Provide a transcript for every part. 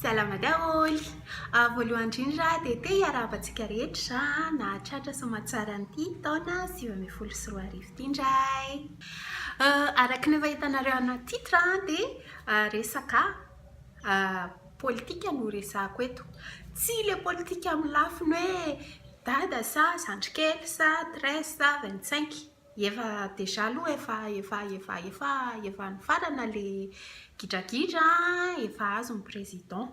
Salama daholo. Voalohany indrindra dia te hiarahabantsika rehetra nahatratra somatsara an'ity taona 2024 ity indray. Araka ny efa hitanareo anaty titre dia resaka politika no resahako eto. Tsy le politika amin'ny lafiny hoe dada sa zandrikely sa 13 sa 25. Efa deja aloha efa nifarana le gidragidra efa azo ny président.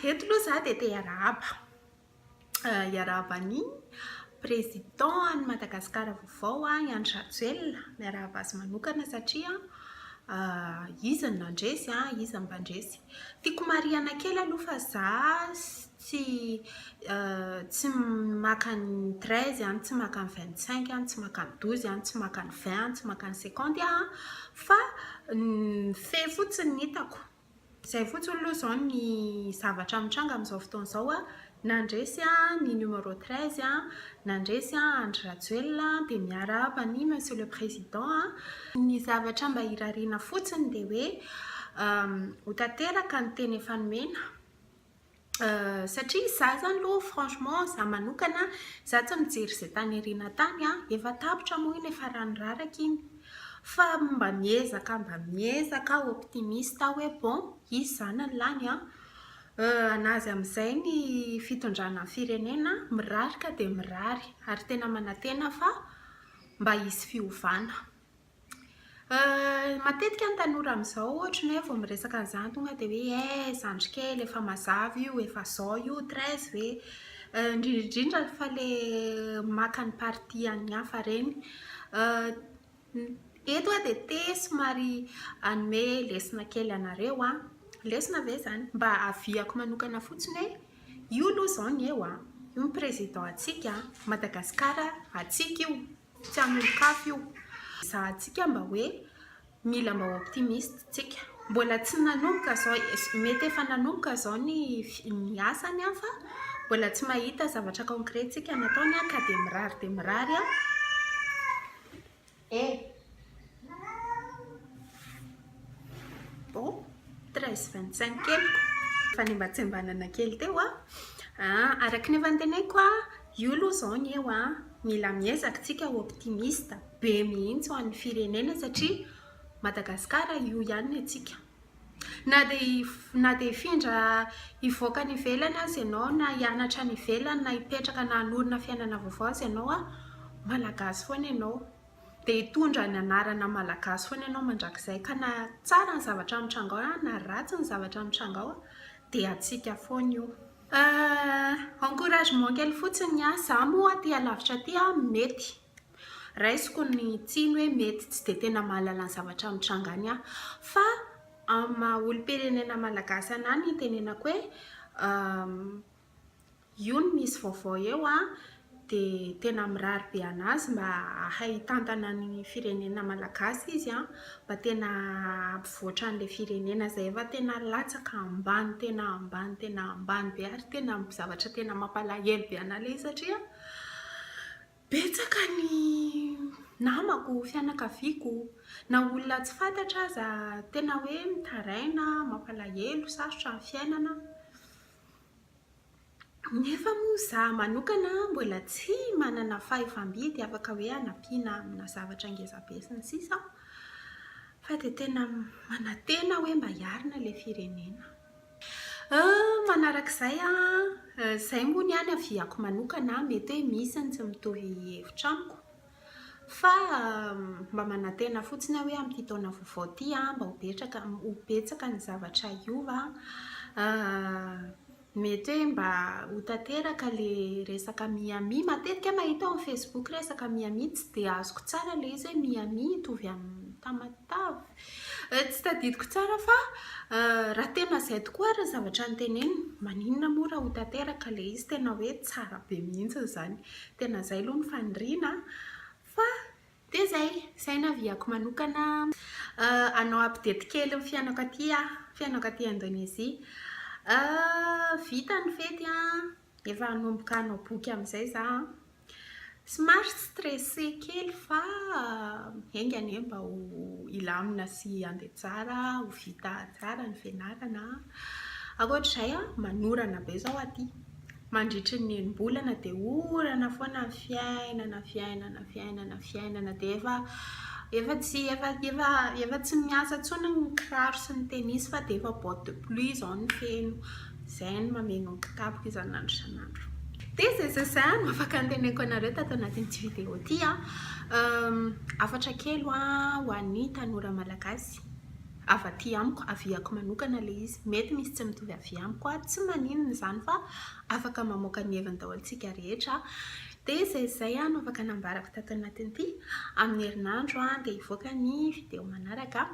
Eto aloha za dia te hiarahaba ny président any Madagasikara vaovao Irene Arson miarahaba azy manokana satria izy ny nandresy izy ny mbandresy. Tiako marihana kely aloha fa za tsy maka ny 13 tsy maka ny 25 tsy maka ny 12 tsy maka ny 20 tsy maka ny 50 fa fe fotsiny ny hitako. Zay fotsiny aloha zao ny zavatra mitranga amin'izao fotoana izao nandresy ny numéro 13 nandresy Irene Arson dia miarahaba ny monsieur le président. Ny zavatra mba hirariana fotsiny dia hoe ho tanteraka ny teny efa nomena. Satria za zany aloha franchement za manokana za tsy mijery izay tany Irene tany efa tapitra moa iny efa ranoraraka iny fa mba miezaka optimiste hoe bon izy zany ny lany anazy amin'izay ny fitondrana firenena mirary ka dia mirary ary tena manantena fa mba hisy fiovana. Matetika ny tanora amin'izao ohatra ny hoe vao miresaka an'izany tonga dia hoe zandrikely efa mazava io efa zao io 13 hoe indrindra fa le maka ny parti any hafa reny. Eto dia te somary anome lesona kely anareo lesona ve zany mba aviako manokana fotsiny hoe io aloha zao ny eo io ny président atsika Madagasikara atsika io tsy hamonon-kafo io. Za atsika mba hoe mila mba optimiste tsika mbola tsy nanomboka zao mety efa nanomboka zao ny asany fa mbola tsy mahita zavatra concret tsika nataony ka dia mirary bon 13-25 kely fa ny mba tsy mbanana kely teo araka ny efa niteneko io aloha zao ny eo mila miezaka tsika optimiste be mihitsy ho an'ny firenena satria Madagasikara io ihany ny atsika na dia ifindra ivoaka ny ivelany azy ianao na hianatra ny ivelany na hipetraka na hanorina fiainana vaovao azy ianao malagasy foana ianao dia hitondra ny anarana malagasy foana ianao mandrakizay ka na tsara ny zavatra mitranga ao na ratsy ny zavatra mitranga ao dia atsika foana io. Encouragement kely fotsiny za moa aty alavitra aty mety raisiko ny tsiny hoe mety tsy dia tena mahalala ny zavatra mitranga any fa olo-pirenena malagasy anany tenenako hoe io ny misy vaovao eo dia tena mirary be anazy mba hay tantana ny firenena malagasy izy mba tena ampivoatra an'ilay firenena izay efa tena latsaka ambany be ary tena zavatra tena mampalahelo be an'ilay satria betsaka ny namako fianakaviako na olona tsy fantatra aza tena hoe mitaraina mampalahelo sarotra ny fiainana. Nefa moa za manokana mbola tsy manana fahefa-midy afaka hoe hanampiana amina zavatra ngezabe sy ny sisa fa dia tena manantena hoe mba hiarina ilay firenena. Manarak'izay zay moa ny any aviako manokana mety hoe misy ny tsy mitovy hevitra amiko fa mba manantena fotsiny hoe amin'ity taona vaovao ity mba ho betsaka ny zavatra iova mety hoe mba ho tanteraka le resaka miami. Matetika mahita ao amin'ny Facebook resaka miami, tsy dia azoko tsara le izy hoe miami tovy amin'ny tamatavy, tsy tadidiko tsara fa raha tena izay tokoa ary ny zavatra noteneny, maninona moa raha ho tanteraka le izy, tena hoe tsara be mihitsy izany, tena izay aloha ny faniriana. Fa dia izay naviako manokana anao update kely ny fiainako aty Indonezia. Vita ny fety efa hanomboka hanao boky amin'izay za. Somary stressé kely fa haingany mba ho ilamina sy andeha tsara, ho vita tsara ny fianarana. Ankoatr'izay manorana be zao aty, mandritry ny enim-bolana dia orana foana fiainana dia efa tsy miasa tsony ny kiraro sy ny tenisy fa dia efa botte de pluie zao ny feno. Izay no mameno ny kitapoka isan'andro isan'andro. Dia izay no afaka anteneniko anareo tato anatin'ity vidéo ity hafatra kely ho an'ny tanora malagasy. Avy aty amiko, aviako manokana le izy. Mety misy tsy mitovy avy amiko, tsy maninona izany fa afaka mamoaka ny heviny daholintsika rehetra. Dia izay no afaka nambarako tato anatin'ity. Amin'ny herinandro dia hivoaka ny vidéo manaraka.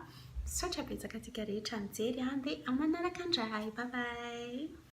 Saotra betsaka antsika rehetra mijery dia manaraka indray. Bye bye.